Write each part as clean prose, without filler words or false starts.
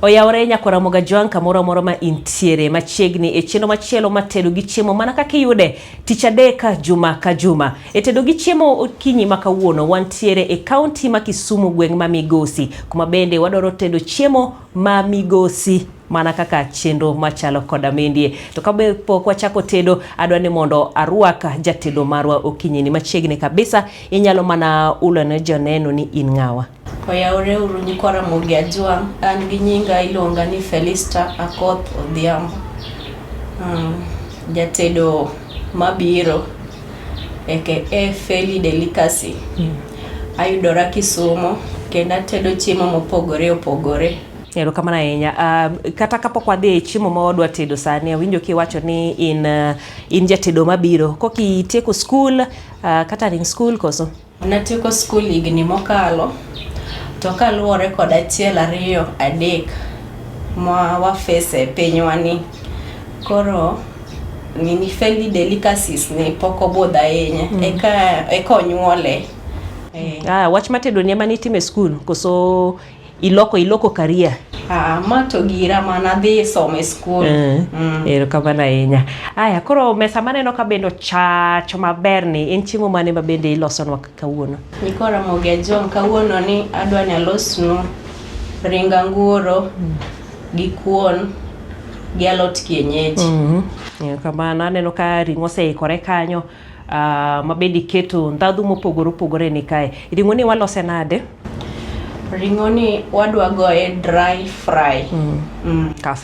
Oyawre nyakora moga Joan kamoro moro ma intiere machiegni e chenro machielo matedo gi chiemo mana kaka iyude tich adek juma ka juma. E tedo gi chiemo okinyi ma kawuono wantiere e kaunti ma Kisumu gweng' ma Migosi, kuma bende wadwaro tedo chiemo ma Migosi mana kaka chenro machalo koda mendie. To kabe pok wachako tedo, adwani mondo arwaka jatedo marwa okinyi ni machiegni kabisa. Inyalo mana ulone joneno ni in ng'awa. Oyawre uru nyikora moga Joan, an gi nyinga ilonga ni Felista Akoth Odhiambo. Jatedo mabiro aka Feli Delicacy. Ayudora Kisumu kendo atedo chiemo mopogore opogore. Erokamano ahinya. Kata kapok wadhi e chiemo ma wadwa tedo sani, awinjo kiwacho ni in jatedo mabiro. Koki tieko skul, kata ring skul koso? Natieko skul higni mokalo. To kaluwore kod 1, 2, 3 ma wafese pinywa ni, koro nini Feli Delicacies ni pok obudho ahinya eka onyuole. Wach matedo ni ema nitime skul koso iloko career? Ma to gira mana dhi some skul. Erokamano ahinya. Aya, koro mesa maneno ka bendo chacho maber ni en chiemo mane ma bende ilosonwa kawuono? Nyikora moga Joan, kawuono ni adwani alosnu ring anguro gi kuon gi alot kienyeji. Erokamano, aneno ka ring'o oseikore kanyo, ma bende iketo ndhadhu mopogore opogore ni kae. Ring'o ni walose nade? Ring'o ni wadwa goye dry fry.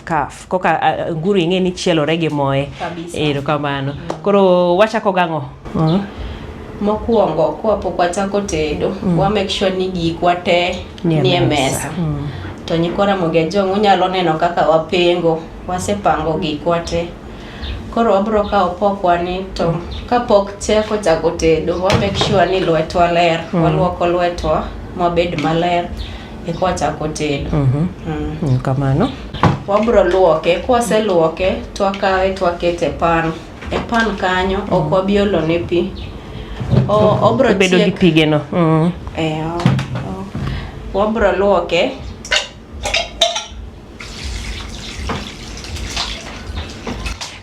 Kaf. Koka nguru ing'e ni chielore gi moe. Kabisa. Erokamano. Koro wachako gang'o? Mokwongo pok wachako tedo, wa make sure ni gikwa te nie mesa. To nyikora moga Joan, unyalo neno kaka wapengo, wasepango gikwa te. Koro wabro kawo pokwa ni, to kapok chako tedo, wa make sure ni lwetwa ler. Waluoko lwetwa mabed maler eka wachako tedo. Kamano. Wabro luoke, kwaseluoke to wakawe to wakete pan. E pan kanyo ok wabiolo ne pi. Obro bedo gi pige no. Wabro luoke.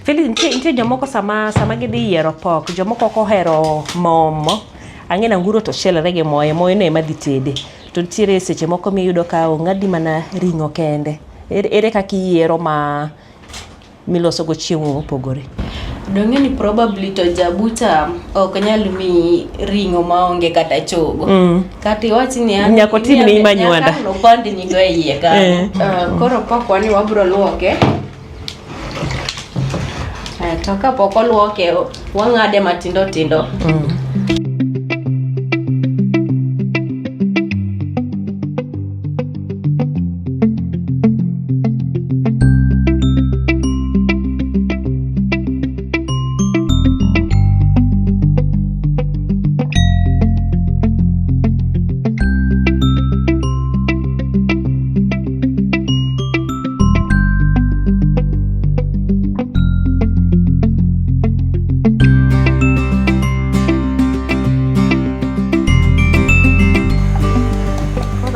Feli, nitie jomoko sama gidhi yiero pok, jomoko ok ohero momo. Ang'e na nguro to chielore gi moe no ema dhi tede. To nitiere seche moko miyudo ka ong'adi mana ring'o kende. Ere kaka iyiero ma miloso go chiemo mopogore? Dong'e ni probably to jabucha ok nyal mi ring'o maonge kata chogo. Kata iwachi ni nyako tim ni manywanda. Nyaka nopandi ni go e iye ka. Koro pokwa ni wabro luoke. To kapok oluoke, wang'ade matindo tindo.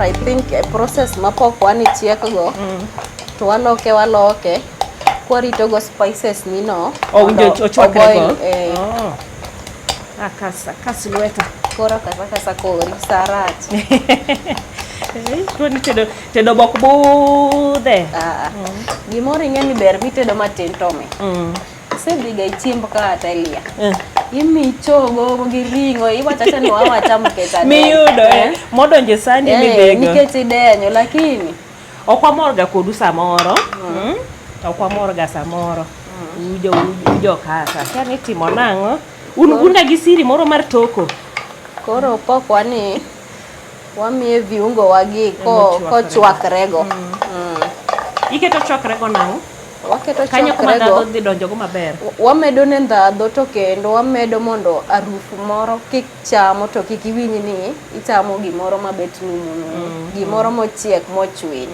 I think a process mapok wani chiek go, to waloke kwarito go spices ni no. Winjo ochwakre go. Kas lweta. Koro kasa kori sarach. Tuoni tedo bok budhe. Gimoro ing'e ni ber mitedo matin tome. Sedhiga ichiemb ka atelia. Imi chogo gi ring'o, iwacha ni wawacha mketa. Miyudo modonje sandi mibego. Nikech idenyo, lakini ok wamorga kodu samoro. Ok wamorga samoro. Ujo kaka. Kani timo nang'o? Una gi siri moro mar toko. Koro pokwa ni wamiye viungo wagi kochwakre go. Iketo chwakre go nang'o? Waketo kanyo kuma chwakre go. ndhadho dhi donjo go maber. Wamedo ne ndhadho to kendo wamedo mondo arufu moro kik chamo to kik iwinj ni ichamo gimoro mabet numu. Gimoro mochiek mochwiny.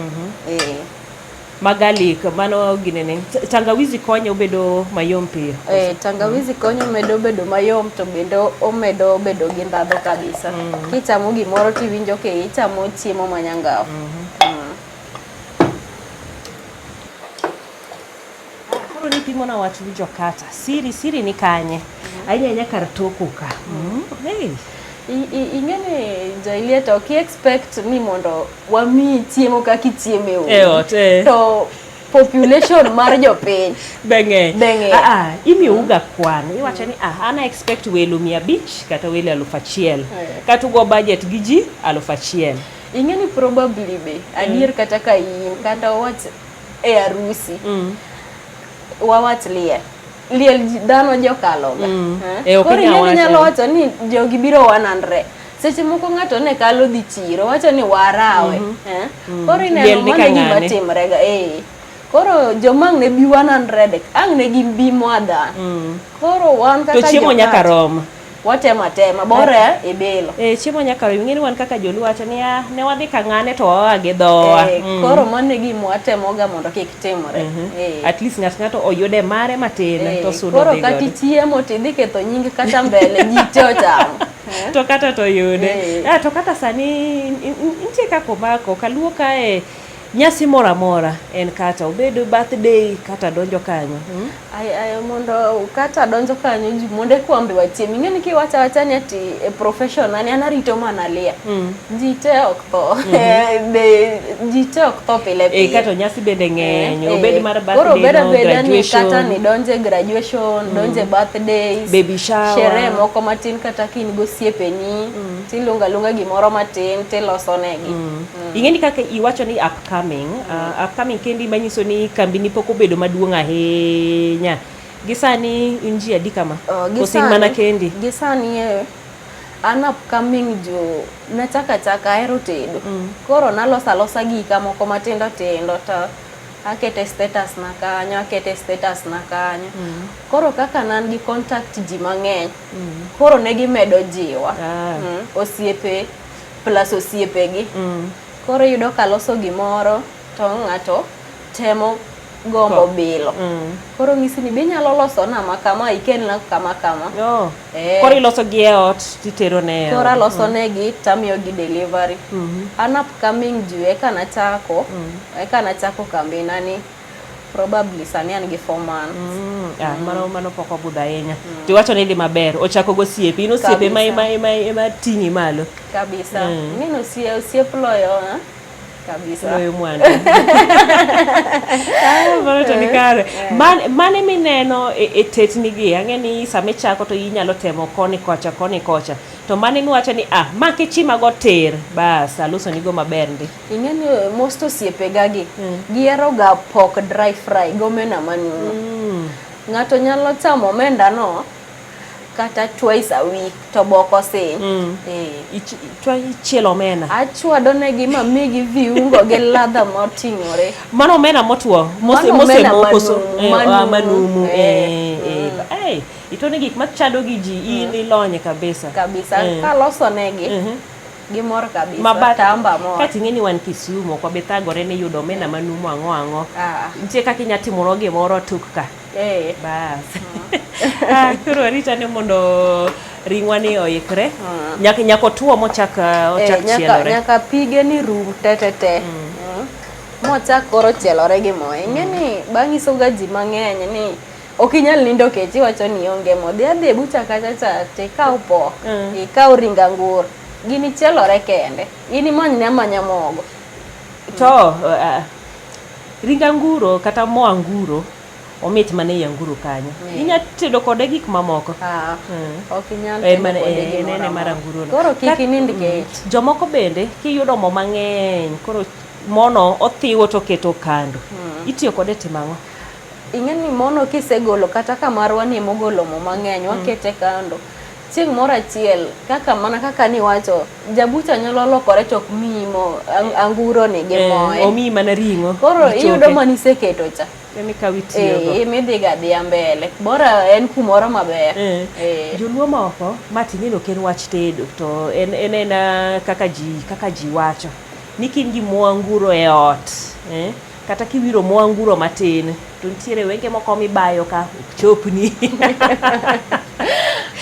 Magalik mano ginene. Tangawizi konyo bedo mayom piyo. Tangawizi konyo medo bedo mayom to bendo omedo bedo gi ndhadho kabisa. Kichamo gimoro tiwinjo ke ichamo chiemo manyangao. pimona wach winjo kata siri ni kanye ahinya kar toko ka hey ingene Joyliet ok expect ni mondo wami chiemo kaka chiemo to population mar jopiny benge imi uga kwan iwacho ni ana expect welo 500 kata welo 1,000 kata ugo budget gi ji 1,000 ingeni probably be adier kata ka in kata wach e arusi wawach liel dhano jokalo ga koro nyalo wacho ni jogi biro 100 seche moko ng'ato ne kalo dhi chiro wacho ni warawe koro ineno mana gima timre ga koro jomang ne bi 100 ang ne gin bi mwadha koro wan kaka to chiemo nyaka rom watema bora e belo chiemo nyaka rom ngeni wan kaka jolu wacho ni ne wadhi ka ng'ane to wawage dhowa koro mane gima watemoga mondo kik timre at least ng'ato oyude mare matin to sudo koro kati chiemo tidhi ketho nying kata mbele ji te ochamo to kata to yude to kata sani nitie kako mako kaluo kae nyasi mora en kata obedo birthday kata donjo kanyo ay mondo kata donjo kanyo ji monde kwambe wachiem ingeni ki wacha ni ati professional ni anarito mana lia ji te okto ji te okto pile kata nyasi bende ng'eny obed mar birthday koro graduation kata ni donje graduation donje birthdays baby shower sherehe moko matin kata kin go siepeni tilunga gimoro matin tiloso negi ingeni kaka iwacho ni upcoming kendi manyiso ni kambi ni pok obedo maduong' ahinya gisani inji adi kama kosing mana kendi gisani an upcoming jo nachaka ahero tedo koro nalosa gika moko matindo to akete status na kanyo koro kaka nan gi contact ji mang'eny koro ne gimedo jiwa osiepe plus osiepegi koro yudo kaloso gimoro to ng'ato temo gombo bilo koro ng'isi ni binyalo loso na makama ikelna kama koro iloso gi e ot titero ne koro loso negi tamiyo gi delivery an upcoming jue kana chako kambi nani probably sani an gi 4 months mano poko budha ahinya tiwacho ni di maber ochako go siepe ino siepe ma tingi malo kabisa ngino siep loyo kabisa loyo mwandu baro to nikare mane mineno e tetni gi ang'eni same chako to inyalo temo koni kocha to mane niwacho ni make chima go ter bas aluso ni go maber ndi ing'eni most osiepe gagi giero ga pork dry fry gomena manumu ng'ato nyalo chamo omenda no kata twice a week to boko siny chielo omena achwado negi mamigi viungo gi ladha moting'ore mano omena motwo manumu itoni gik machado gi ji in ilonye kabisa kaloso negi gimor kabisa tamba mo kati ng'eni wan Kisumu kwa bethagore ni yudo omena manumu ang'o nitie kaka inyatimo gimoro tuk ka bas koro arita ni mondo ringwa ni oikre nyaka tuo mochak chielore nyaka pige ni rum tete mochak koro chielore gi mo ing'eni bang'iso ga ji mang'eny ni ok inyal nindo kech iwacho ni onge mo dhi bucha kacha tikaw pok ikaw ring angur gini chielore kende ini manyne amanya mogo to ring anguro kata mo anguro omit mane yanguru kanyo inya tedo kode gik mamoko ok inyal tedo mar anguro koro kik nind kech jomoko bende kiyudo mo mang'eny koro mono othiwo to keto kando itiyo kode timang'o ing'eni mono kisegolo kata kamarwa ni mogolo mo mang'eny wakete kando chieng' moro achiel kaka ni wacho jabucha nyalo lokore tok mimo anguro ni gi moe omi mana ring'o koro iyudo maniseketo cha ni kawitiyogo imidhi ga dhia mbele bora en kumoro maber joluo moko mating'eno ken wach tedo to en kaka ji wacho ni kin gi mo anguro e ot kata kiwiro mo anguro matin to nitiere wenge moko mibayo ka chopni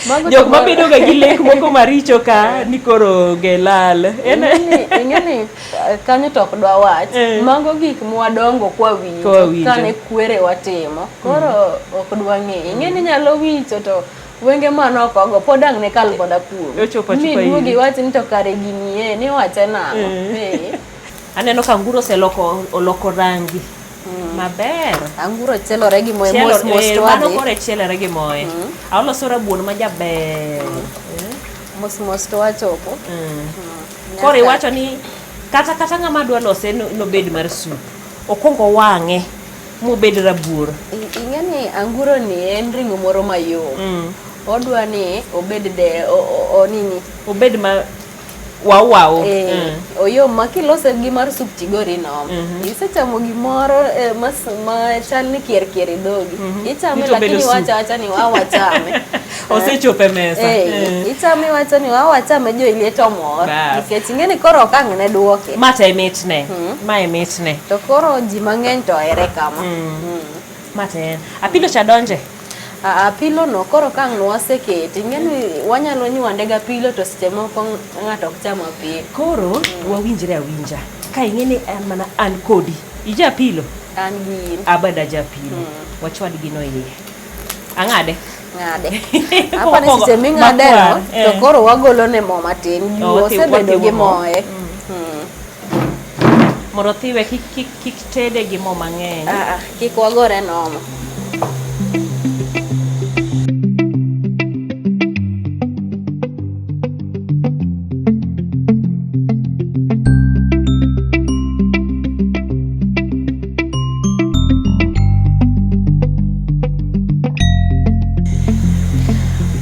Jok mabedo ga gi lek moko maricho ka ni koro gelal. Ingeni kanyo tok dwa wach. Mago gik mwadongo kwa winjo. Kane kwere watimo. Koro ok dwa ng'e. Ingeni nyalo wicho to wenge manoko go podang ne kal koda pur. Mi duogi wach ni to kare ginie ni wache nang'o. Aneno ka anguro oloko rangi. Maber. Anguro chelore gi moye mos to mano kore chelore gi moye. Aoloso rabuon ma jaber. Mos to wachopo. Kore wacho ni kata ng'ama dwa lose no bed mar soup. Okongo wang'e mobed rabuor. Ing'eni anguro ni en ring'o moro mayom. Odwa ni obed onini. Obed ma wow. Oyom ma kilose gi mar soup tigori no. Isechamo gimoro ma chal ni kier dhogi. Ichame lakini wacha ni wachame. Osechope mesa. Ichame wacha ni wachame jo ilieto mor. Nikech ing'eni koro kang' ne duoke. Mata emitne. Ma emitne. To koro ji mang'eny to ere kama. Mata en. Apilo cha donje. Apilo no koro kang' waseketi. Ing'eni wanyalo nywande ga apilo to seche moko ng'ato ok cham apilo. Koro wawinjre awinja. Ka ing'eni mana an kodi. Ija apilo? An gi. Abada ja apilo. Wachwad gino iye. Ang'ade? Ng'ade. Apa ni seche ming'ade no to koro wagolo ne mo matin. Osebedo gi moye. Mondo thiwe kik tede gi mo mang'eny. Kik wagore nomo.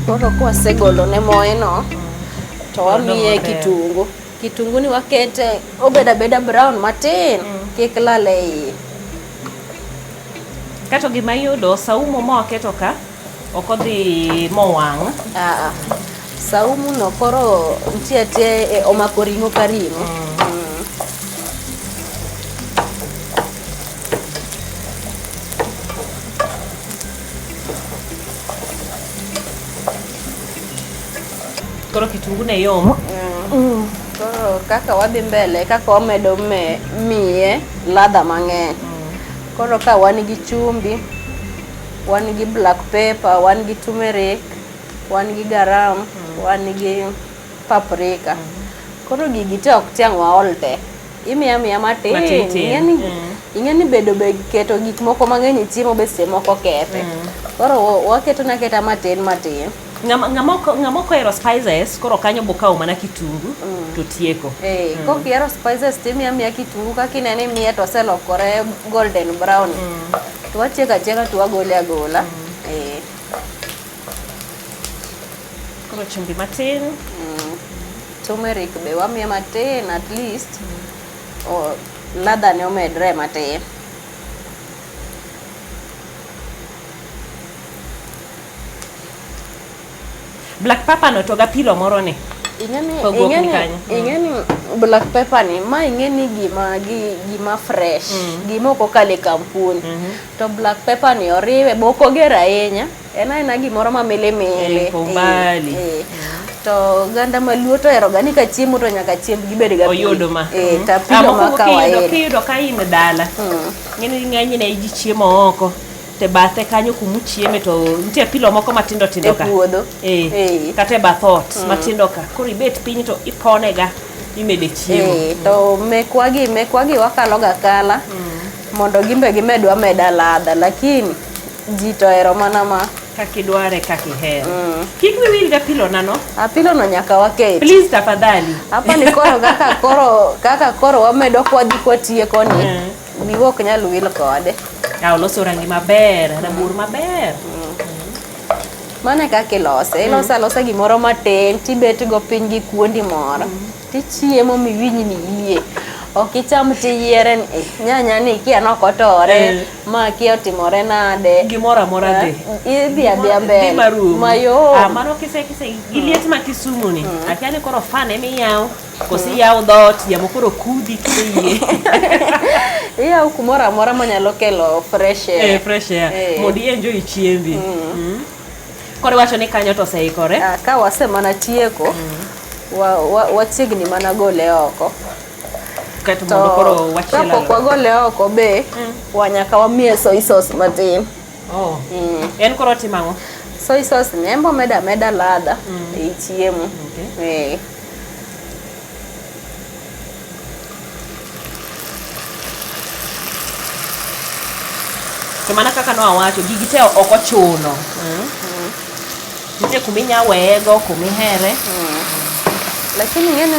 Koro kwa segolo ne moye no to wamiye kitungu. Kitungu ni wakete obeda brown matin. Kik lale iye. Kato gima yudo saumu mo waketo ka okodhi mo wang'. Saumu no koro ntie omako ring'o ka ring'o. Koro kitungu ne yom. Koro kaka wadhi mbele kaka wamedo miye ladha mang'eny. Koro ka wan gi chumbi, wan gi black pepper, wan gi turmeric, wan gi garam, wan gi paprika. Koro gigi te ok tiang' waol te. Imiya matin. Ing'eni bedo keto gik moko mang'eny e chiemo be seche moko kethe. Koro waketo matin. Ng'ama kohero spices koro kanyo bokawo mana kitungu to tieko. Kok ihero spices timiya kitungu kaka ineno imiye to oselokore golden brown. To watieko achieka to wagole agola. Koro chumbi matin. Turmeric be wamiye matin at least. Ladha ne omedre matin. Black pepper no to gapilo moro ne. Ing'eni black pepper ni ma ing'eni gima fresh. Gima ok okale kampuni. To black pepper ni oriwe boko gera ahinya. En gimoro ma mele. To ganda maluo to ero gani ka chiemo to nyaka chiemb gibed ga oyudo ma. Tapilo ma kawaida. Kiyudo ka in dala. Ng'eny ne ji chiemo oko. Te bathe kanyo kumuchieme to nitie apilo moko matindo ka. Kata bathot matindo ka. Koro ibet piny to iponega imede chiemo. To mekwagi wakalo ga kala. Mondo gimbe gimedwa meda ladha lakini ji to ero mana ma kakidware kakihero. Kik wiwil ga apilo nano. Apilo no nyaka waketi. Please tafadhali. Hapa ni kaka koro wamedo kwadhi kwatieko ni. Gigo ok nyal wil kode. Oloso rangi maber, rabuor maber. Mane kaka ilose. Ilosa gimoro matin, tibet go piny gi kuondi moro. Tichiemo miwinj ni yie. Ok icham tiyiere ni nyanya ni kia nokotore, ma kia otimore nade. Gimoro amora de. Idhi abia mbele. Mayo. Mano kise giliet ma Kisumu ni. Akiani koro fane miyaw. Kosi yaw dot jamo koro kudi kiyie. Iya kumora mora manyalo kelo fresh air. Fresh air. Modi enjoy chiembi. Koro wacho ni kanyo to oseikore. Ka wasemana tieko, wachiegni mana gole oko. Kato mondo koro wachielo. Kapok wagole oko be, wanyaka wamiye soy sauce matin. En koro timang'o? Soy sauce ni embo meda ladha e chiemo. To mana kaka no awacho, gigi te ok ochuno. Nitie kuminya wego, kumihere. Lakini ngene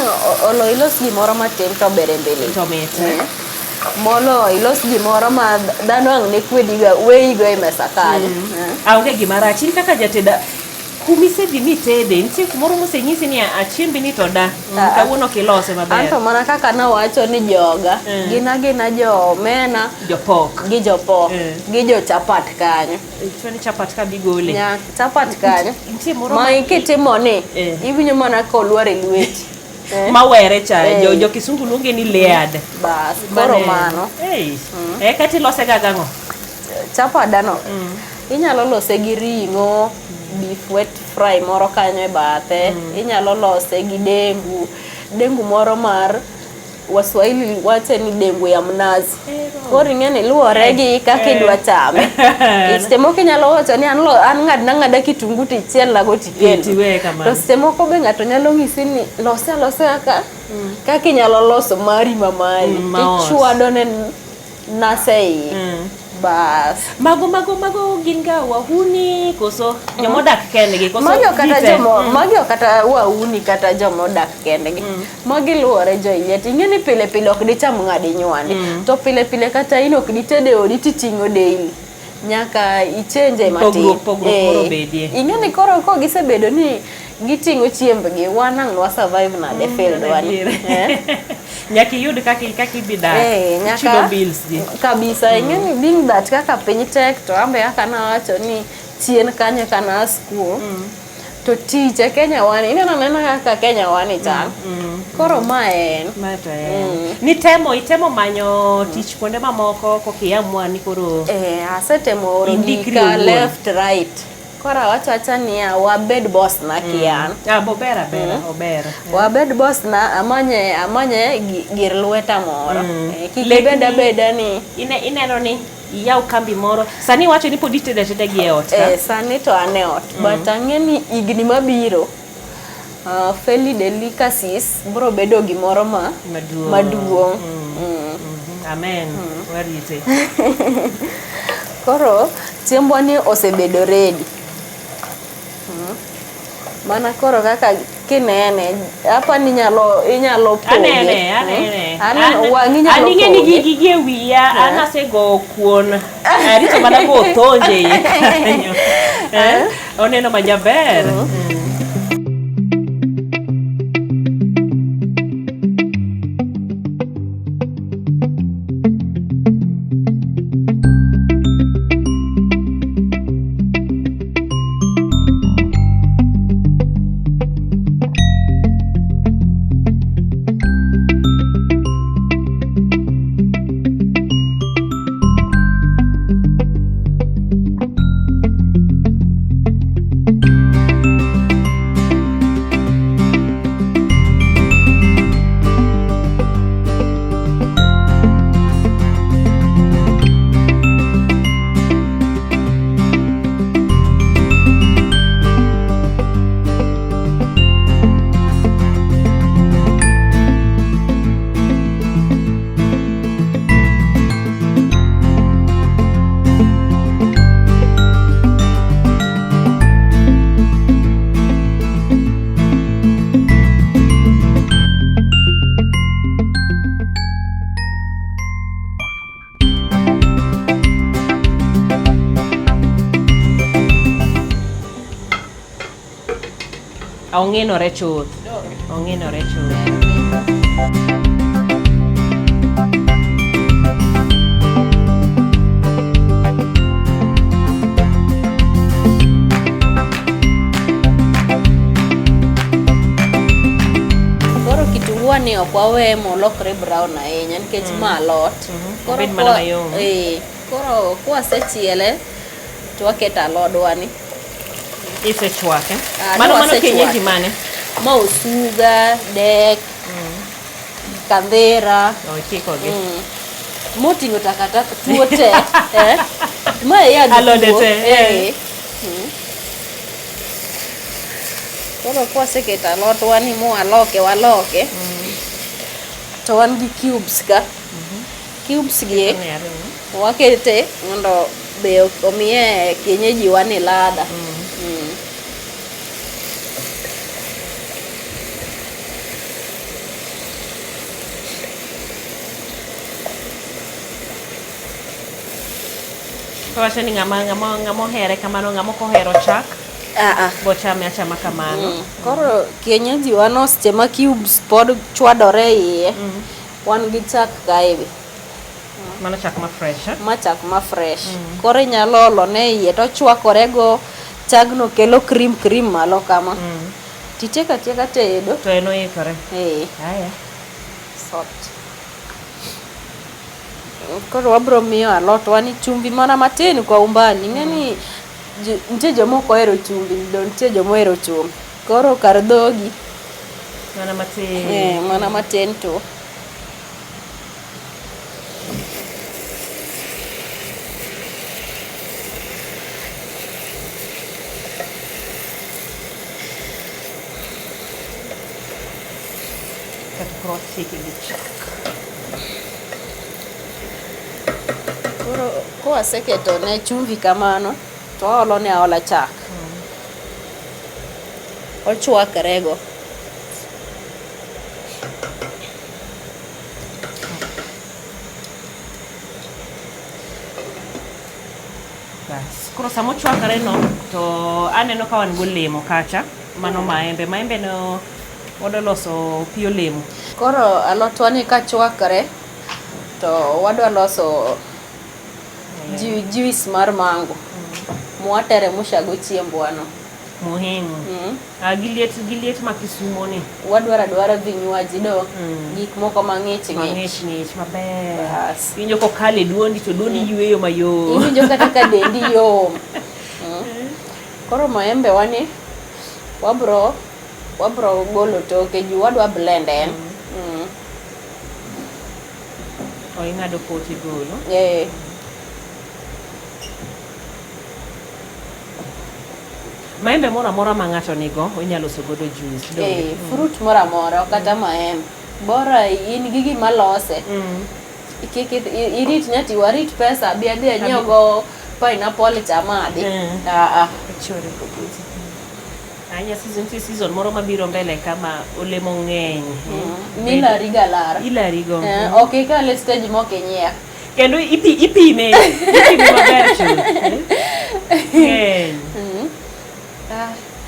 olo ilos gimoro matin to bere mbele. To mete. Molo ilos gimoro ma dhano ang' ne kwediga weigo e mesa kanyo. Aonge gima rach, in kaka jateda kumisedhi mitede, nitie kumoro mosenyisi ni achiembi ni to da. Kawuono kilose maber. Anto mana kaka nawacho ni joga, gina jo omena, jopok. Gi jopok, gi jo chapat kanyo. Chweni chapat ka bigole. Nya chapat kanyo. Nitie moro ma ikitimo ni, iwinjo mana kolwar e lweti. Mawere cha, jo kisungu luonge ni layered. Bas, koro mano. Kati lose gagang'o? Chapadano. Inyalo lose gi ring'o, beef wet fry moro kanyo e bathe. Inyalo lose gi dengu moro mar Waswahili wache ni dengu ya mnazi. Koro ing'eni luwore gi kaka idwa chame. Seche moko inyalo wacho ni an ng'ada kitungu tichiel lago tiketo. To seche moko be ng'ato nyalo ng'isi ni lose kaka inyalo loso mari mamari. Ichwado ne nasei. Bas. Mago gin ga wahuni koso jomodak kendgi koso. Magi kata wahuni kata jomodak kendgi. Magi luwore joyiet. Ing'eni pile ok dicham ng'adi nywandi. To pile kata in ok ditede odi titing'o daily. Nyaka ichenje matin. Pogruok bedie. Ing'eni koro ko gisebedo ni giting'o chiembgi, wan ang' nwa survive na the field wani. Nyaki yud kaki bidak. Chulo bills di. Kabisa, ing'eni being that kaka piny tek to ambe aka nawacho ni chien kanyo kana school. To tich e Kenya wani, inena kaka Kenya wani chan. Koro ma en. Itemo manyo tich kuonde mamoko kokiamua ni koro. Asetemo oro gika left right. Kora wacha ni wabed boss na kian. Obera. Wabed boss na amanye gir lweta moro. Kibeda ni. Ineno ni yaw kambi moro. Sani wacho ni pod itede gi e ot. Sani to ane ot. But ang'eni igni mabiro. Fairly delicacies bro bedo gimoro maduong'. Amen. Warite. Koro chiembwa ni osebedo ready. Mana koro kaka kinene hapa inyalo poge. Anene. Aning'e ni gigi e wiya anasego kuon. Arito mana go tonje. Oneno majaber. Ong'enore chuth. Koro kitunguu ni ok wawe molokre brown ahinya nikech ma alot. Koro mana mayom. Koro kwasechiele to waketo alodwa ni. Isechwake. Mano Mano kienyeji mane? Ma osuga, dek, kandhera. Chikogi. Moting'o takataka tuo te. Ma ya alode te. Koro kwaseketo alotwa ni waloke. To wan gi cubes ka. Cubes gi wakete mondo be omiye kienyeji wani ladha. Kawacho ni ng'amo here kamano, ng'amo kohero chak. Bochame achama kamano. Koro kienyeji wano seche ma cubes pod chwadore iye. Wan gi chak kae be. Mano chak ma fresh. Ma chak ma fresh. Koro inyalo olone iye to chwakore go, chagno kelo cream malo kama. Ticheka tedo. To eno ikore. Haya. Soft. Koro wabro miyo alotwa ni chumbi mana matin kwa umbani. Ng'eni nitie jomoko ohero chumbi, nitie jomoko ohero chumbi. Koro kar dhogi mana matin. Mana matin to. Koro kwaseketo ne chumvi kamano to olone aola chak. Ochwakre go. Koro samo chwakre no to aneno ka wan golemo kacha, mano maembe no wado loso pi olemo. Koro alotwa ni ka chwakre to wadwa loso juice mar mango. Mwateremsha go chiembwa no. Muhimu. Giliet ma Kisumo ni. Wadwara vinywaji do. Gik moko mang'ich maber. Winjo ko kale duondi to duondi yweyo mayom. Winjo kata ka dendi yom. Koro maembe wani wabro golo toke ju wadwa blend en. Ing'ado pote golo. Maembe mora ma ng'ato nigo inyalo loso godo juice. Fruit mora kata maembe. Bora in gi gima lose. Irit nyati warit pesa bi adhi anyiew go pineapple chamadi. Chore go puti. Anya season moro mabiro mbele kama olemo ng'eny. Milari galara. Ilarigo. Okay, ka le stage moko nyiek. Kendo ipime maber chuth.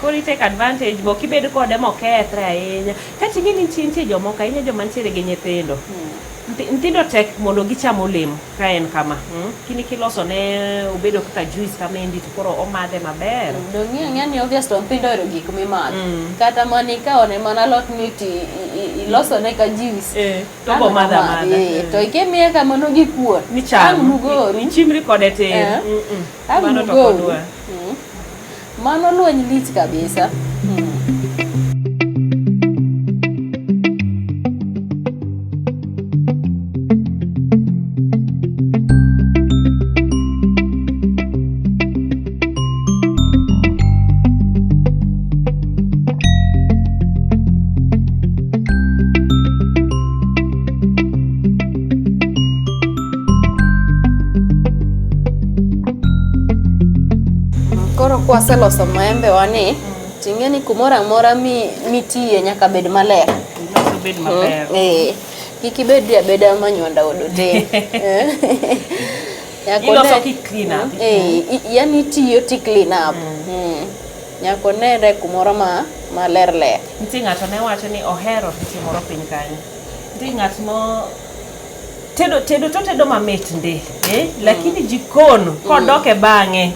Koro take advantage bo kibed kode mokethre ahinya. Kati ng'eni nitie jomoko ahinya joma nitiere gi nyithindo. Nyithindo tek mondo gicham olemo ka en kama. Kini kiloso ne obedo kaka juice kamendi to koro omadhe maber. Ng'eni obvious to nyithindo ohero gik mimadho. Kata mani ka one mana lot miti iloso ne ka juice. To bo madha. To ikemiye kamano gi kuon. Ni cham. Ni chimri kode tin. Mano to kodwa. Mano lweny lich kabisa. Koro kwaseloso maembe wani, ting'eni kumora mora mitiye nyaka bed maler. Bed maber. Kiki beda manyonda odo te. Iloso ki clean up. Yani tiyo ti clean up. Nyako nere kumora maler. Nitie ng'ato ne wacho ni ohero timoro piny kanyo. Nitie ng'at mo tedo mamit ndi, lakini jikon kodoke bang'e,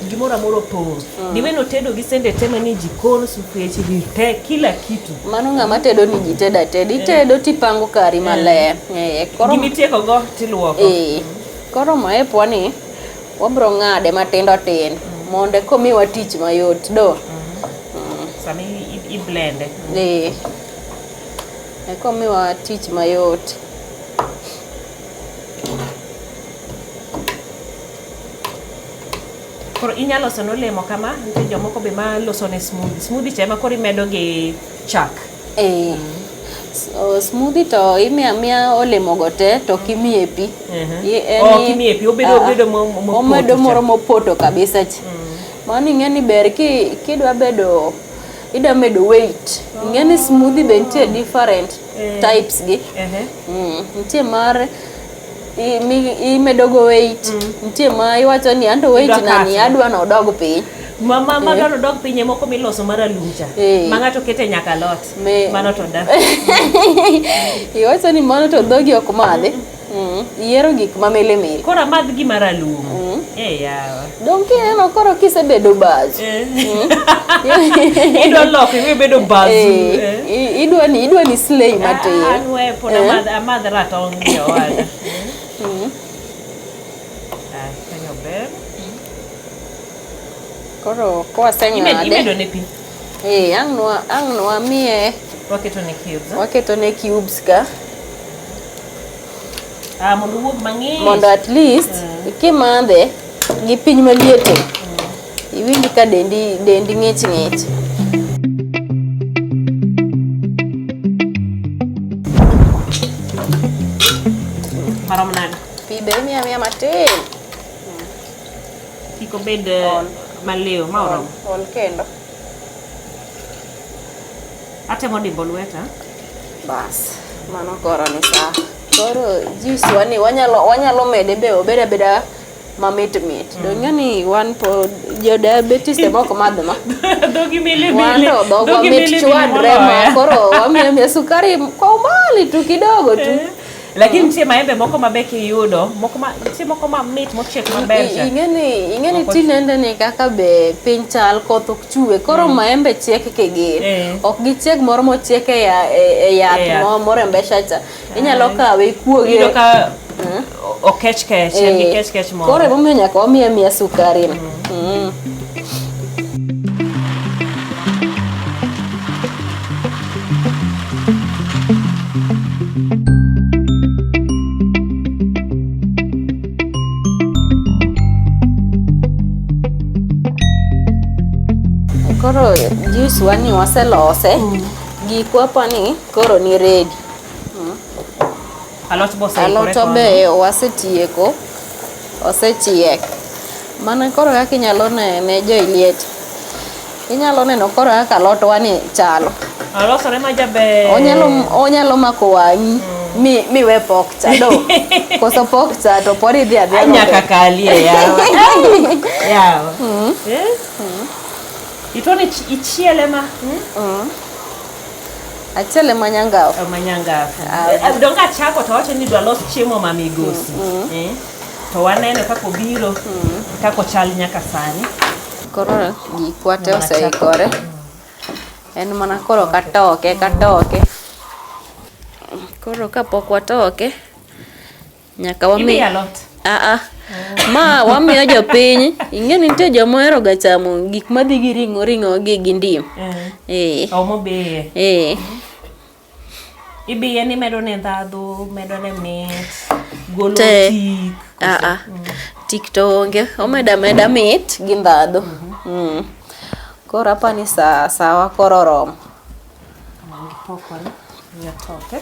gimora moro pong. Niweno tedo gi sende tema ni jikon sufrieche te kila kitu. Mano ng'ama tedo ni jiteda tedi, tedo tipango kari maler. Gimitieko go tiluoko. Koro maepwa ni wabro ng'ade matindo tin monde komiwa tich mayot do. Sami I blend. Komiwa tich mayot. Koro inyalo loso olemo kama, nitie jomoko be ma loso ne smoothie. Smoothie chema koro imedo gi chak. So, smoothie to imiya olemo go te to kimiye pi. Kimiye pi obedo mopoto. Omedo moro mopoto kabisa. Mano ing'eni ber kidwa bedo ida medo weight. Ing'eni smoothie be nitie different types gi. Nitie mar imedo go weight. Nitie ma iwacho ni anto weight nani adwa no dog piny. Mama dwaro dog pinye moko miloso mara luncha. Ma ng'ato kete nyaka lot. Mano to da. Iwacho ni mano to dhogi ok madhi. Iero gik mamile. Koro madh gi mara lum. Yawa. Dong kineno koro kisebedo baz. Idwa loko ibedo baz. Idwa ni slay matin. Anwe pona amadh ratong gi owada. Kanyo ber. Koro kwaseng'ade. Imedo ne pi. Ang' nwa miye. Waketo ne cubes ka. Mondo wuog mang'ich. Mondo at least kimadhe gi piny maliete. Iwinji ka dendi ng'ich. Marom nade? Pi be miya matin. Kiko bed maleo ma oromo. Ol kendo. Atemo dimbo lweta. Bas, mano koro ni sa. Koro juice wani wanyalo mede be obeda mamit. Dong'eni wan po jo diabetes moko madho ma. Dogi mili. Wando dogo mit chwadre ma koro wamiya sukari kwa umbali tu kidogo tu. Lakini nitie maembe moko mabeki yudo, nitie moko mamit mochiek maber cha. Ing'eni tinende ni kaka be piny chal koth ok chue. Koro maembe chiek kigir. Ok gichiek moro mochiek e yath morembesha cha. Inyalo kawe ikuoge. Yudo ka okech gi kech moro. Koro emomiyo nyaka wamiya sukari. Koro juice wani waselose. Gikwa pani koro ni ready. Alot be wasetieko. Osechiek. Mana koro kaka inyalo ne jo Iliet. Inyalo neno koro kaka alot wani chalo. Alosore ma jaber. Onyalo mako wang'i. Miwe pok cha do. Koso pok cha to pori dhi adhiambo. Nyaka kalie yawa. Yawa. Itoni ichiele ma. Achiele manyangao. Donga chako to wacho ni dwa los chiemo ma migosi. To waneno kako biro, kako chal nyaka sani. Koro gikwate oseikore. En mana koro katoke. Koro kapok watoke nyaka wami ma wamiyo jopiny. Ing'eni nitie joma ohero ga chamo gik madhi gi ring'o gi ndim. Omo be. Ibiye ni medo ne ndhadhu, medo ne mit, golo tik. Tik to onge, omeda mit gi ndhadhu. Koro apani sawa koro oromo. Gipoko ni nyatoke.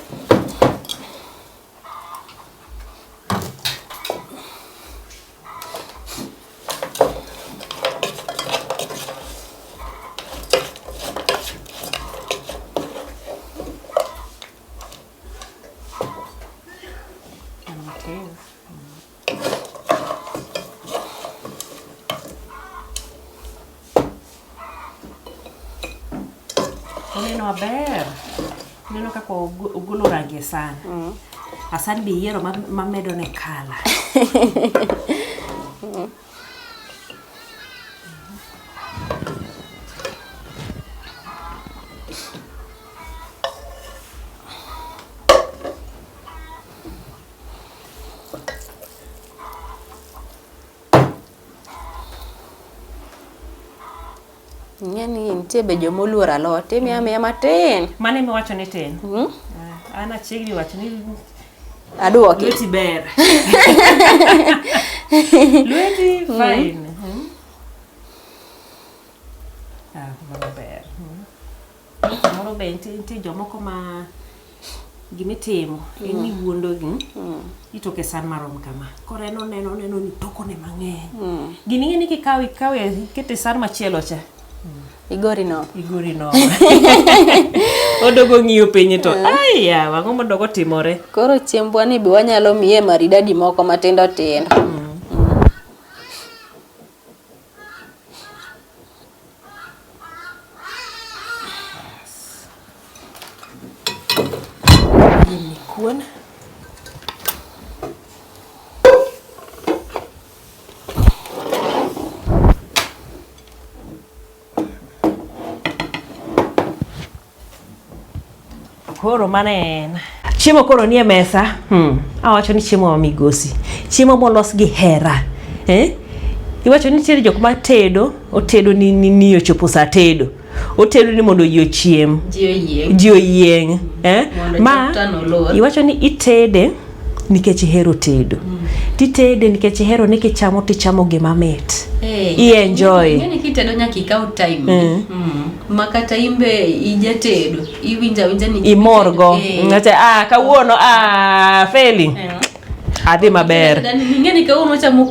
Neno maber. Neno kako ogolo rangi sana. Asani bi yiero mamedo ne kala. Ng'eni nitie be jomoluor alot, imiya matin. Mane miwacho ni tin? Ana chiegni wacho ni Aduoki. Lweti ber. Lweti fine. Mano ber. Moro be nitie jomoko ma gimitimo en ni wuondogi itoke san marom kama. Koro neno ni tokone mang'eny. Gini ng'eni kikawe ikete san machielo cha. Igori no. Odogo ng'iyo penye to aya wang'o modogo timore. Koro chiembwa ni be wanyalo miye maridadi moko matindo tindo. Kuon. Koro manen. Chiemo koro nie mesa. Awacho ni chiemo migosi. Chiemo molos gi hera. Iwacho ni nitie jok ma tedo, otedo ni ochopo sa tedo. Otedo ni mondo ji ochiem. Ji oyieng. Ma iwacho ni itede nikech ihero tedo. Titede nikech ihero ni kichamo tichamo gima mit. I-enjoy. Ng'eni kitedo nyaka ikaw time. Makata imbe ije tedo. Iwinja ni imorgo. Ng'ata kawuono feli. Adhi maber. Ng'eni kawuono chamo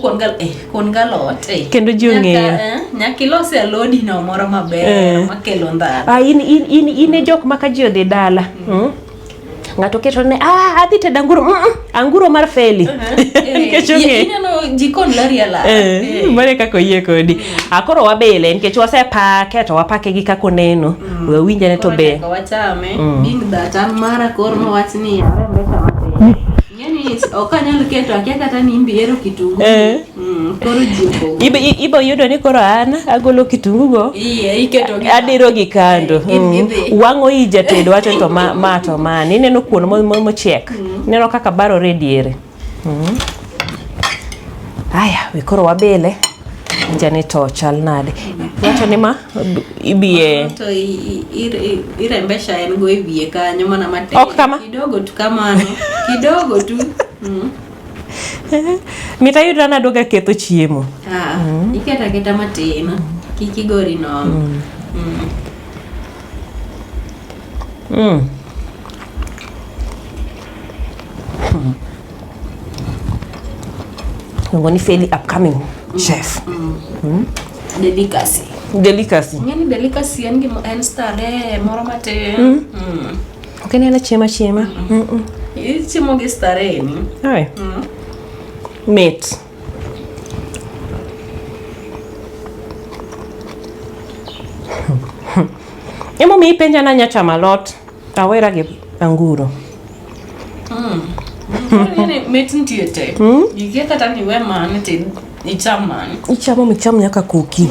kuon galot. Kendo ji ong'eyo. Nyaka ilose alodi no moro maber makelo ndhadhu. In e jok maka ji odhi dala. Ng'ato keto ne adhi tedo anguro mar feli. Nikech ong'e ineno jikon lari ala. Mane kako yie kodi. Koro wabele nikech wasepake to wapake gi kako neno. Wawinja ne to be. Koro wachame. Bing datan mara koro mowach ni arembesa matin. Ng'eni okanyal keto akia kata ni imbiero kitungu. Koro jipo. Ibo yudo ni koro an agolo kitungu go. Iketo gi. Adiro gi kando. Wang'o ija tedo wacho to ma to man. Ineno kuon mochiek. Neno kaka baro rediere. Aya, we koro wabele. Njane to chal nade. Wacho ni ma ibiye. To irembesha en go ibiye kanyo mana matin. Ok kama. Kidogo tu kamano. Kidogo tu. Mitayudo na doga ketho chiemo. Iketa matin. Kikigori no. Ngoni Feli upcoming chef. Delicacy. Ngeni delicacy en stare moro matin. Okay, na chema. Chiemo gi stare ni. Ai. Meat. Emo mi penja na nyacha malot. Awera gi anguro. Ngeni meat ntie te. Ikie kata ni we man te ichamo micham nyaka kuki.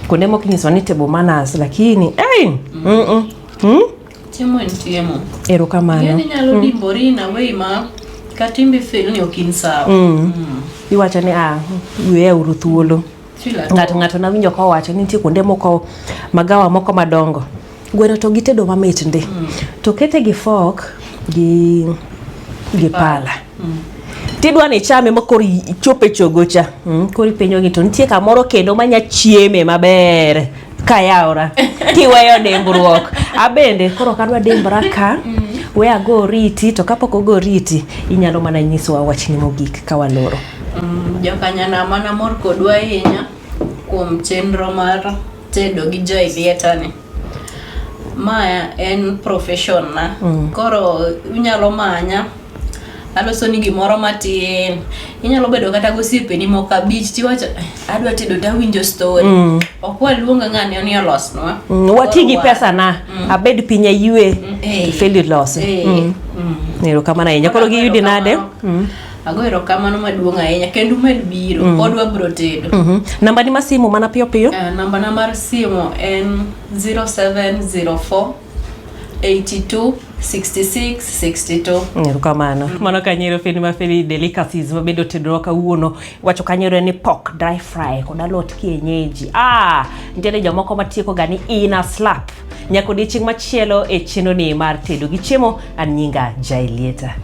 Kone mo kinyiso ni table manners lakini chiemo ntiemo. Erokamano. Ngeni nyalo dimbori na we ma katimbe fel ni okin sawa. Iwacho ni we uru thuolo. Ng'ato na winjo ko wacho ni nitie kuonde moko magawa moko madongo. Gweno to gitedo mamit ndi. To kete gi fork gi pala. Tidwa ni chame mokori chope chogocha. Kori penyo gi to nitie kamoro kendo manya chieme maber kayaora. Tiweyo dembruok. Abende koro kadwa dembra ka we ago riti to kapok ogo riti inyalo mana nyiswa wachni mogik ka waloro. Jokanyana mana mor kodwa ahinya kuom chenro mar tedo gi Joy Theatre ni. Maya en profession na. Koro unyalo manya aloso ni gimoro matin. Inyalo bedo kata gosiepeni moko abich tiwacho adwa tedo tawinjo story. Ok waluonga ng'ani ni olosnwa. Wati gi pesa na abed pinya yue Feli lose. Erokamano ahinya. Koro giyudi nade? Ago erokamano maduong' ahinya kendo med biro podwa bro tedo. Namba ni masimu mana piyo? Namba na mar simu en 0704 82 66 62. Erokamano. Mano kanyiero Feni ma Feni Delicacies ma bende otedonwa kawuono. Wacho kanyiero ni pork dry fry kod alot kienyeji. Nitiere jomoko matieko ga ni ina slap. Nyaka odiochieng' machielo e chenro ni mar tedo gi chiemo, an nyinga Jailieta.